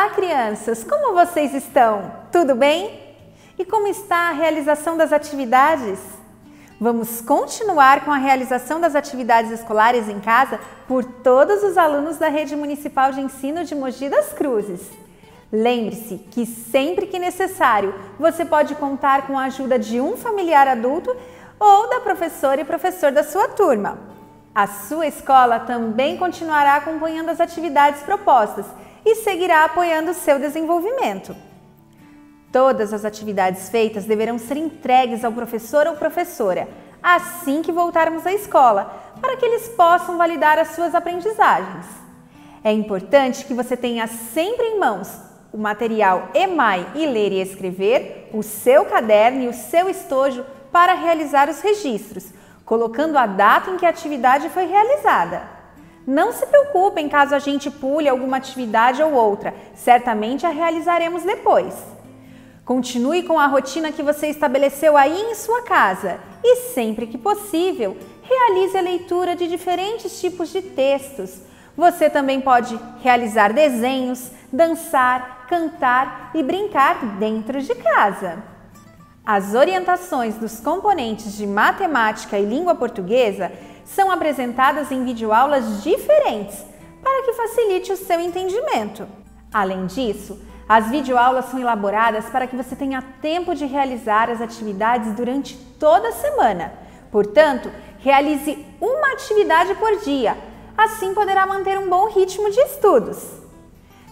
Olá, crianças! Como vocês estão? Tudo bem? E como está a realização das atividades? Vamos continuar com a realização das atividades escolares em casa por todos os alunos da Rede Municipal de Ensino de Mogi das Cruzes. Lembre-se que sempre que necessário, você pode contar com a ajuda de um familiar adulto ou da professora e professor da sua turma. A sua escola também continuará acompanhando as atividades propostas e seguirá apoiando o seu desenvolvimento. Todas as atividades feitas deverão ser entregues ao professor ou professora assim que voltarmos à escola, para que eles possam validar as suas aprendizagens. É importante que você tenha sempre em mãos o material EMAI e Ler e Escrever, o seu caderno e o seu estojo para realizar os registros, colocando a data em que a atividade foi realizada. Não se preocupem caso a gente pule alguma atividade ou outra, certamente a realizaremos depois. Continue com a rotina que você estabeleceu aí em sua casa e, sempre que possível, realize a leitura de diferentes tipos de textos. Você também pode realizar desenhos, dançar, cantar e brincar dentro de casa. As orientações dos componentes de matemática e língua portuguesa são apresentadas em videoaulas diferentes para que facilite o seu entendimento. Além disso, as videoaulas são elaboradas para que você tenha tempo de realizar as atividades durante toda a semana. Portanto, realize uma atividade por dia, assim poderá manter um bom ritmo de estudos.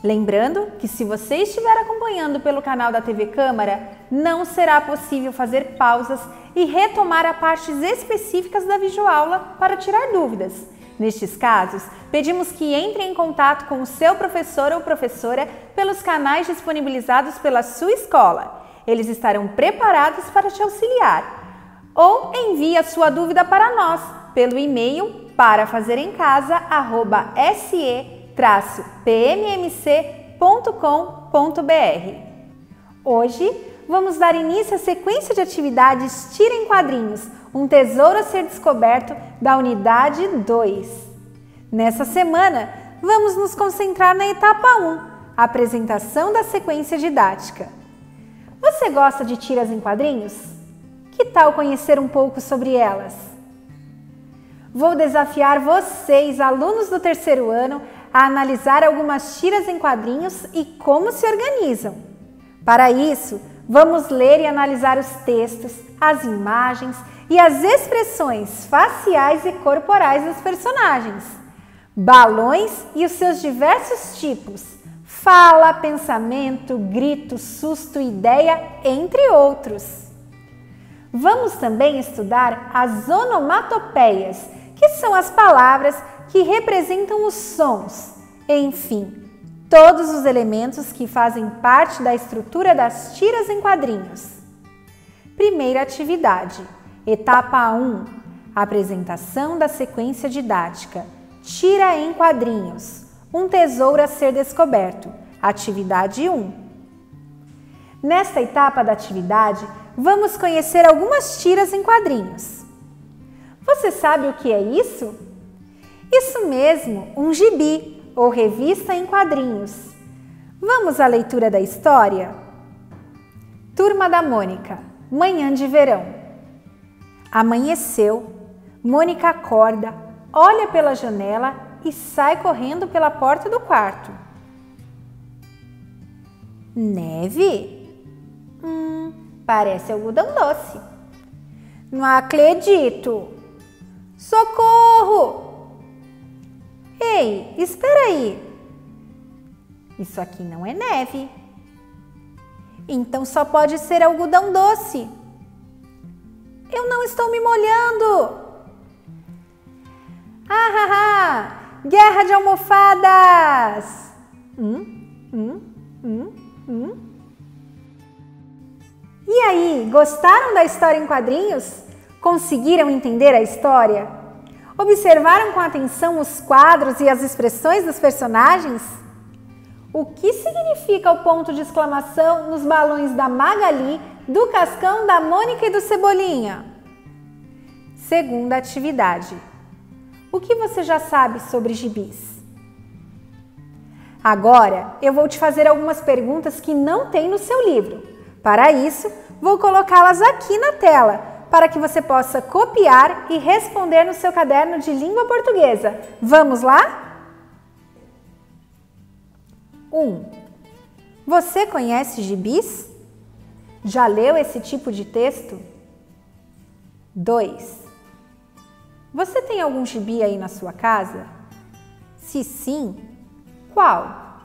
Lembrando que se você estiver acompanhando pelo canal da TV Câmara, não será possível fazer pausas e retomar a partes específicas da videoaula para tirar dúvidas. Nestes casos, pedimos que entre em contato com o seu professor ou professora pelos canais disponibilizados pela sua escola. Eles estarão preparados para te auxiliar. Ou envie a sua dúvida para nós pelo e-mail parafazeremcasa@se-pmmc.com.br. Hoje, vamos dar início à sequência de atividades Tira em Quadrinhos, um tesouro a ser descoberto da unidade 2. Nessa semana, vamos nos concentrar na etapa 1, a apresentação da sequência didática. Você gosta de tiras em quadrinhos? Que tal conhecer um pouco sobre elas? Vou desafiar vocês, alunos do terceiro ano, a analisar algumas tiras em quadrinhos e como se organizam. Para isso, vamos ler e analisar os textos, as imagens e as expressões faciais e corporais dos personagens, balões e os seus diversos tipos, fala, pensamento, grito, susto, ideia, entre outros. Vamos também estudar as onomatopeias, que são as palavras que representam os sons, enfim, todos os elementos que fazem parte da estrutura das tiras em quadrinhos. Primeira atividade, etapa 1, apresentação da sequência didática, Tira em Quadrinhos, um tesouro a ser descoberto, atividade 1. Nesta etapa da atividade, vamos conhecer algumas tiras em quadrinhos. Você sabe o que é isso? Isso mesmo, um gibi ou revista em quadrinhos. Vamos à leitura da história? Turma da Mônica, manhã de verão. Amanheceu, Mônica acorda, olha pela janela e sai correndo pela porta do quarto. Neve? Parece algodão doce. Não acredito! Socorro! Ei, espera aí! Isso aqui não é neve. Então só pode ser algodão doce. Eu não estou me molhando! Guerra de almofadas! E aí, gostaram da história em quadrinhos? Conseguiram entender a história? Observaram com atenção os quadros e as expressões dos personagens? O que significa o ponto de exclamação nos balões da Magali, do Cascão, da Mônica e do Cebolinha? Segunda atividade. O que você já sabe sobre gibis? Agora, eu vou te fazer algumas perguntas que não tem no seu livro. Para isso, vou colocá-las aqui na tela, para que você possa copiar e responder no seu caderno de língua portuguesa. Vamos lá? 1. Você conhece gibis? Já leu esse tipo de texto? 2. Você tem algum gibi aí na sua casa? Se sim, qual?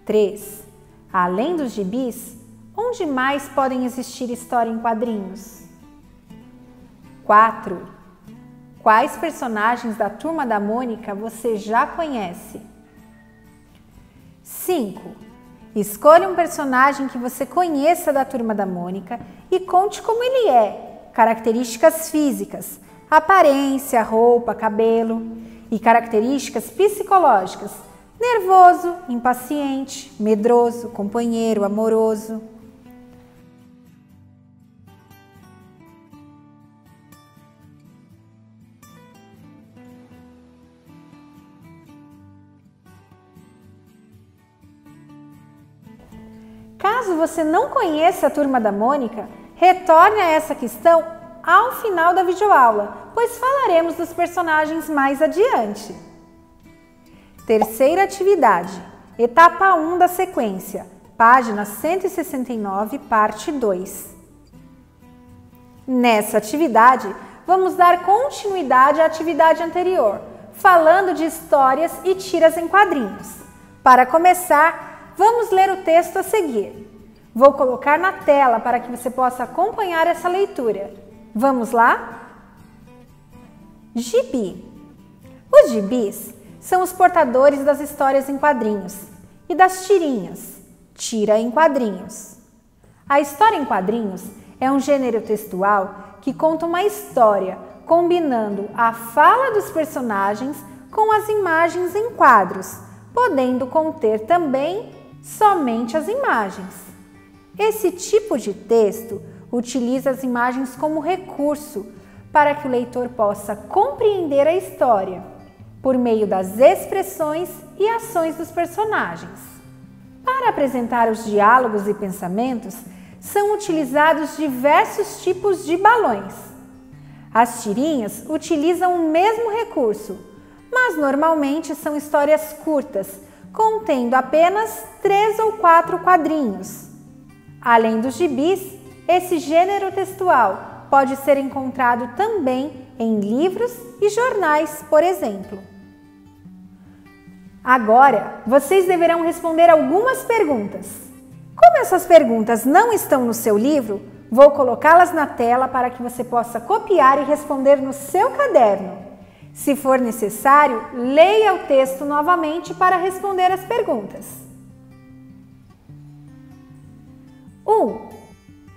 3. Além dos gibis, onde mais podem existir história em quadrinhos? 4. Quais personagens da Turma da Mônica você já conhece? 5. Escolha um personagem que você conheça da Turma da Mônica e conte como ele é, características físicas, aparência, roupa, cabelo e características psicológicas, nervoso, impaciente, medroso, companheiro, amoroso. Caso você não conheça a Turma da Mônica, retorne a essa questão ao final da videoaula, pois falaremos dos personagens mais adiante. Terceira atividade, etapa 1 da sequência, página 169, parte 2. Nessa atividade, vamos dar continuidade à atividade anterior, falando de histórias e tiras em quadrinhos. Para começar, vamos ler o texto a seguir. Vou colocar na tela para que você possa acompanhar essa leitura. Vamos lá? Gibi. Os gibis são os portadores das histórias em quadrinhos e das tirinhas, tira em quadrinhos. A história em quadrinhos é um gênero textual que conta uma história combinando a fala dos personagens com as imagens em quadros, podendo conter também somente as imagens. Esse tipo de texto utiliza as imagens como recurso para que o leitor possa compreender a história, por meio das expressões e ações dos personagens. Para apresentar os diálogos e pensamentos, são utilizados diversos tipos de balões. As tirinhas utilizam o mesmo recurso, mas normalmente são histórias curtas, contendo apenas 3 ou 4 quadrinhos. Além dos gibis, esse gênero textual pode ser encontrado também em livros e jornais, por exemplo. Agora, vocês deverão responder algumas perguntas. Como essas perguntas não estão no seu livro, vou colocá-las na tela para que você possa copiar e responder no seu caderno. Se for necessário, leia o texto novamente para responder as perguntas. 1.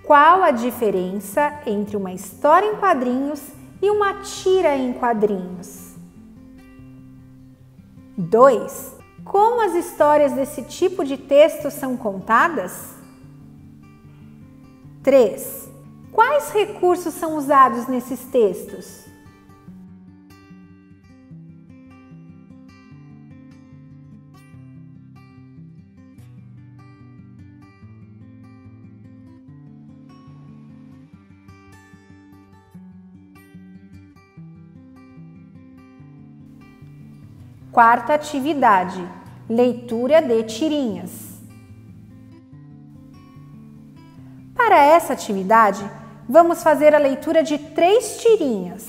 Qual a diferença entre uma história em quadrinhos e uma tira em quadrinhos? 2. Como as histórias desse tipo de texto são contadas? 3. Quais recursos são usados nesses textos? 4ª atividade, leitura de tirinhas. Para essa atividade, vamos fazer a leitura de 3 tirinhas.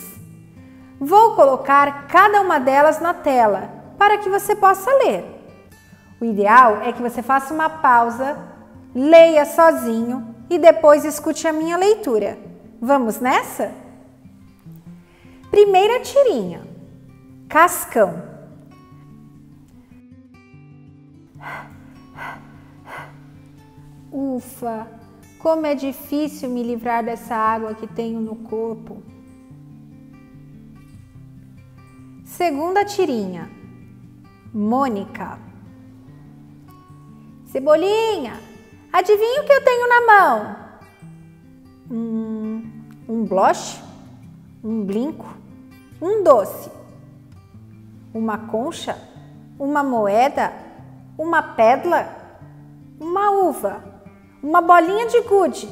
Vou colocar cada uma delas na tela, para que você possa ler. O ideal é que você faça uma pausa, leia sozinho e depois escute a minha leitura. Vamos nessa? Primeira tirinha, Cascão. Ufa, como é difícil me livrar dessa água que tenho no corpo. Segunda tirinha, Mônica. Cebolinha, adivinha o que eu tenho na mão? Um blush, um brinco, um doce, uma concha, uma moeda, uma pétala, uma uva, uma bolinha de gude,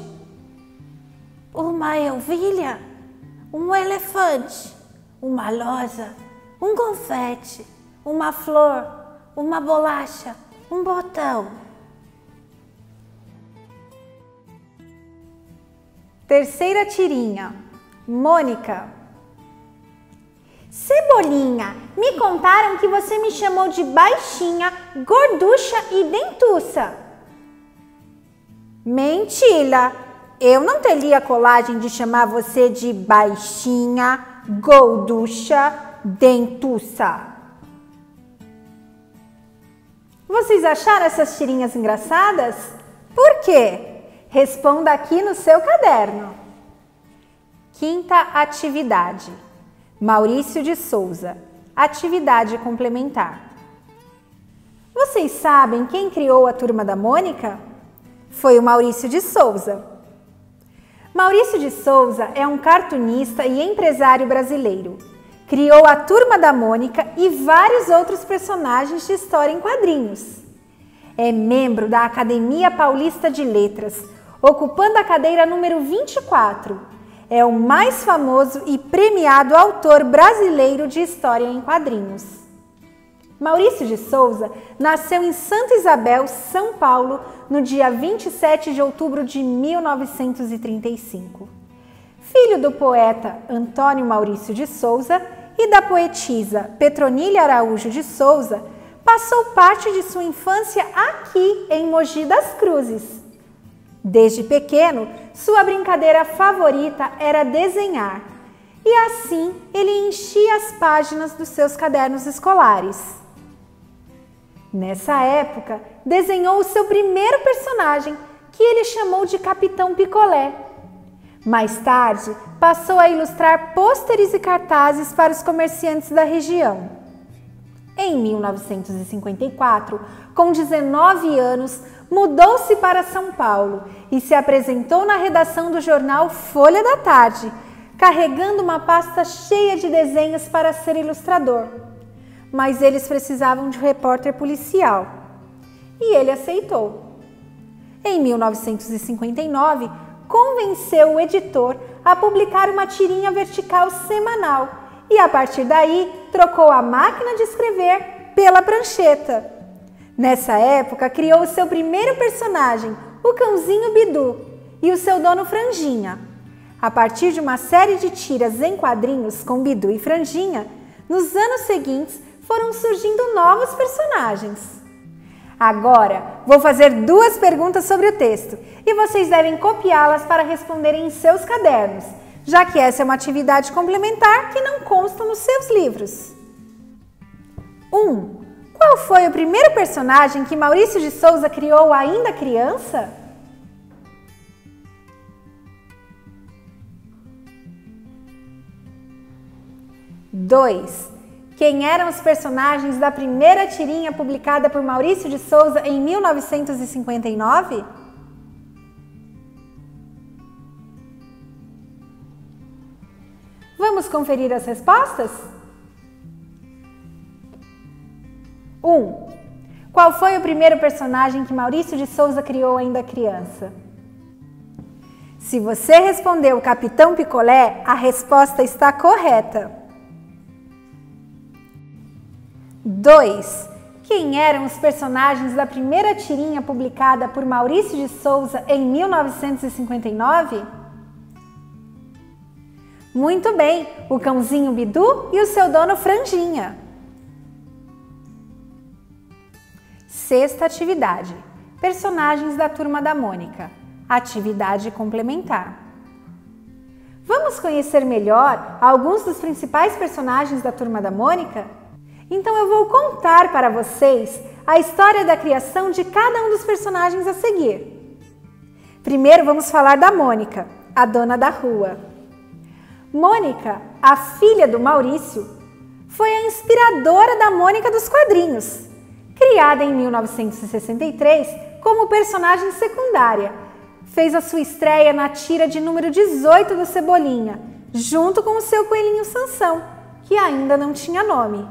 uma ervilha, um elefante, uma lousa, um confete, uma flor, uma bolacha, um botão. Terceira tirinha. Mônica. Cebolinha, me contaram que você me chamou de baixinha, gorducha e dentuça. Mentira! Eu não teria coragem de chamar você de baixinha, gorducha, dentuça. Vocês acharam essas tirinhas engraçadas? Por quê? Responda aqui no seu caderno. Quinta atividade. Maurício de Souza. Atividade complementar. Vocês sabem quem criou a Turma da Mônica? Foi o Maurício de Souza. Maurício de Souza é um cartunista e empresário brasileiro. Criou a Turma da Mônica e vários outros personagens de história em quadrinhos. É membro da Academia Paulista de Letras, ocupando a cadeira número 24. É o mais famoso e premiado autor brasileiro de história em quadrinhos. Maurício de Souza nasceu em Santa Isabel, São Paulo, no dia 27 de outubro de 1935. Filho do poeta Antônio Maurício de Souza e da poetisa Petronília Araújo de Souza, passou parte de sua infância aqui em Mogi das Cruzes. Desde pequeno, sua brincadeira favorita era desenhar, e assim ele enchia as páginas dos seus cadernos escolares. Nessa época, desenhou o seu primeiro personagem, que ele chamou de Capitão Picolé. Mais tarde, passou a ilustrar pôsteres e cartazes para os comerciantes da região. Em 1954, com 19 anos, mudou-se para São Paulo e se apresentou na redação do jornal Folha da Tarde, carregando uma pasta cheia de desenhos para ser ilustrador. Mas eles precisavam de um repórter policial e ele aceitou. Em 1959, convenceu o editor a publicar uma tirinha vertical semanal e, a partir daí, trocou a máquina de escrever pela prancheta. Nessa época, criou o seu primeiro personagem, o cãozinho Bidu, e o seu dono Franjinha. A partir de uma série de tiras em quadrinhos com Bidu e Franjinha, nos anos seguintes foram surgindo novos personagens. Agora, vou fazer 2 perguntas sobre o texto e vocês devem copiá-las para responderem em seus cadernos, já que essa é uma atividade complementar que não consta nos seus livros. 1. Qual foi o primeiro personagem que Maurício de Souza criou ainda criança? 2. Quem eram os personagens da primeira tirinha publicada por Maurício de Souza em 1959? Vamos conferir as respostas? 1. Qual foi o primeiro personagem que Maurício de Souza criou ainda criança? Se você respondeu Capitão Picolé, a resposta está correta. 2. Quem eram os personagens da primeira tirinha publicada por Maurício de Souza em 1959? Muito bem, o cãozinho Bidu e o seu dono Franjinha. 6ª atividade. Personagens da Turma da Mônica. Atividade complementar. Vamos conhecer melhor alguns dos principais personagens da Turma da Mônica? Então eu vou contar para vocês a história da criação de cada um dos personagens a seguir. Primeiro vamos falar da Mônica, a dona da rua. Mônica, a filha do Maurício, foi a inspiradora da Mônica dos quadrinhos. Criada em 1963 como personagem secundária, fez a sua estreia na tira de número 18 do Cebolinha, junto com o seu coelhinho Sansão, que ainda não tinha nome.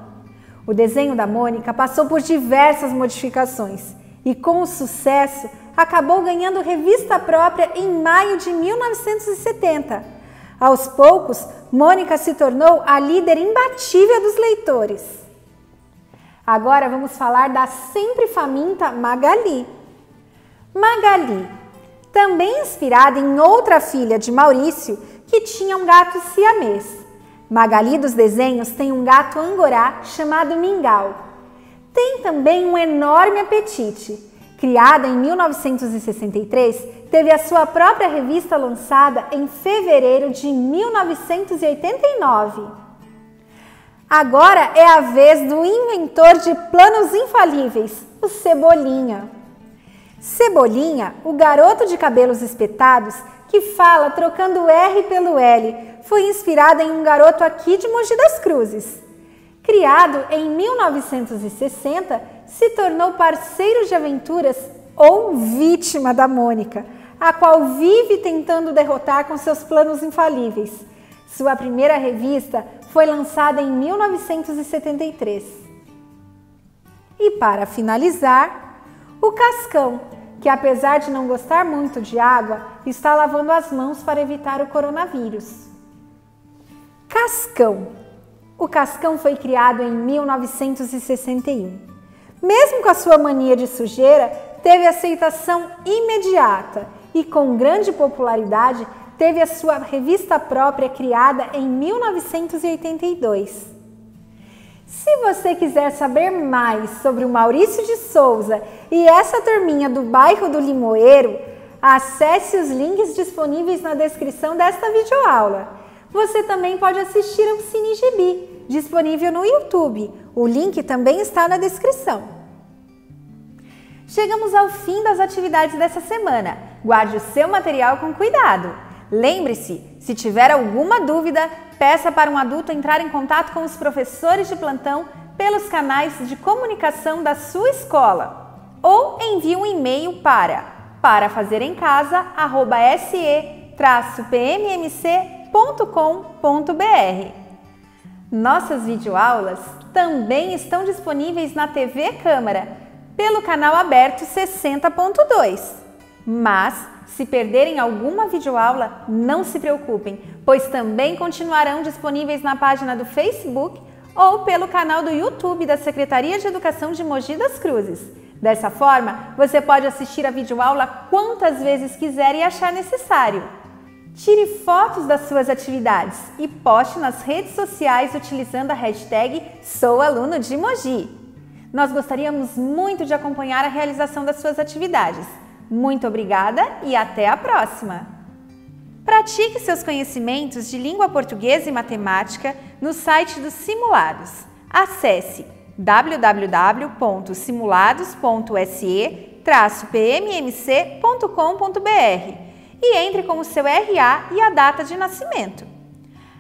O desenho da Mônica passou por diversas modificações e, com o sucesso, acabou ganhando revista própria em maio de 1970. Aos poucos, Mônica se tornou a líder imbatível dos leitores. Agora vamos falar da sempre faminta Magali. Magali, também inspirada em outra filha de Maurício, que tinha um gato siamês. Magali dos desenhos tem um gato angorá chamado Mingau. Tem também um enorme apetite. Criada em 1963, teve a sua própria revista lançada em fevereiro de 1989. Agora é a vez do inventor de planos infalíveis, o Cebolinha. Cebolinha, o garoto de cabelos espetados que fala trocando o R pelo L, foi inspirado em um garoto aqui de Mogi das Cruzes. Criado em 1960, se tornou parceiro de aventuras ou vítima da Mônica, a qual vive tentando derrotar com seus planos infalíveis. Sua primeira revista foi lançada em 1973. E para finalizar, o Cascão, que apesar de não gostar muito de água, está lavando as mãos para evitar o coronavírus. Cascão. O Cascão foi criado em 1961. Mesmo com a sua mania de sujeira, teve aceitação imediata e, com grande popularidade, teve a sua revista própria criada em 1982. Se você quiser saber mais sobre o Maurício de Souza e essa turminha do bairro do Limoeiro, acesse os links disponíveis na descrição desta videoaula. Você também pode assistir ao Cine Gibi, disponível no YouTube. O link também está na descrição. Chegamos ao fim das atividades dessa semana. Guarde o seu material com cuidado. Lembre-se, se tiver alguma dúvida, peça para um adulto entrar em contato com os professores de plantão pelos canais de comunicação da sua escola ou envie um e-mail para parafazeremcasa@se-pmmc.com.br. Nossas videoaulas também estão disponíveis na TV Câmara, pelo canal aberto 60.2. Mas, se perderem alguma videoaula, não se preocupem, pois também continuarão disponíveis na página do Facebook ou pelo canal do YouTube da Secretaria de Educação de Mogi das Cruzes. Dessa forma, você pode assistir a videoaula quantas vezes quiser e achar necessário. Tire fotos das suas atividades e poste nas redes sociais utilizando a hashtag #SouAlunoDeMogi. Nós gostaríamos muito de acompanhar a realização das suas atividades. Muito obrigada e até a próxima! Pratique seus conhecimentos de língua portuguesa e matemática no site dos Simulados. Acesse www.simulados.se-pmmc.com.br e entre com o seu RA e a data de nascimento.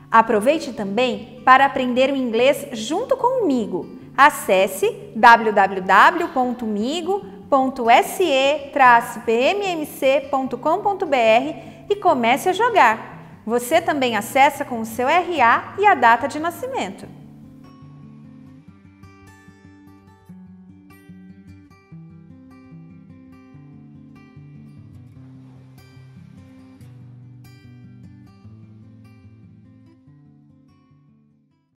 Aproveite também para aprender o inglês junto comigo. Acesse www.migo.se-pmmc.com.br e comece a jogar. Você também acessa com o seu RA e a data de nascimento.